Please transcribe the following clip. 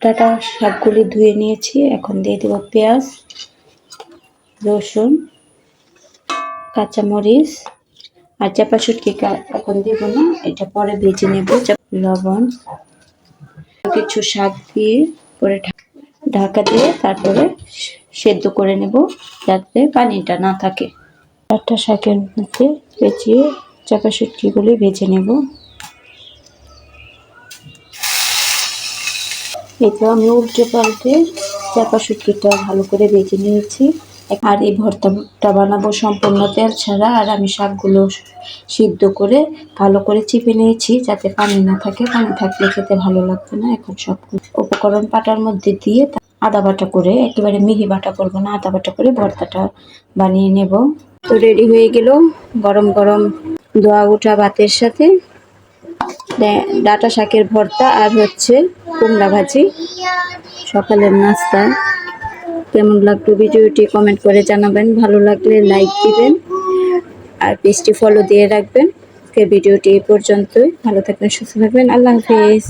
Data শাকগুলি ধুয়ে নিয়েছি। এখন দিয়ে দেব পেঁয়াজ, রসুন, কাঁচামরিচ আর চাপা শুটকি এখন দিব না, এটা পরে ভেজে নেব। লবণ, কিছু শাক দিয়ে পরে ঢাকা দিয়ে তারপরে সেদ্ধ করে নেব যাতে পানিটা না থাকে। ডাটা শাকের মধ্যে পেঁচিয়ে চাপা শুটকিগুলি ভেজে নেব। এই তো আমি উল্টে পাল্টে চাপা শুটকিটা ভালো করে ভেজে নিয়েছি। আর এই ভর্তাটা বানাবো সম্পূর্ণ তেল ছাড়া। আর আমি শাকগুলো সিদ্ধ করে ভালো করে চিপে নিয়েছি যাতে পানি না থাকে, পানি থাকলে খেতে ভালো লাগবে না। এখন সব উপকরণ পাটার মধ্যে দিয়ে আদা বাটা করে, একেবারে মিহি বাটা করবো না, আদা বাটা করে ভর্তাটা বানিয়ে নেব। তো রেডি হয়ে গেল গরম গরম ধোয়া ওঠা ভাতের সাথে ডাটা শাকের ভর্তা আর হচ্ছে কুমড়া ভাজি, সকালের নাস্তা। কেমন লাগলো ভিডিওটি কমেন্ট করে জানাবেন, ভালো লাগলে লাইক দিবেন আর পেজটি ফলো দিয়ে রাখবেন। ভিডিওটি এই পর্যন্তই, ভালো থাকবেন, সুস্থ থাকবেন, আল্লাহ হাফেজ।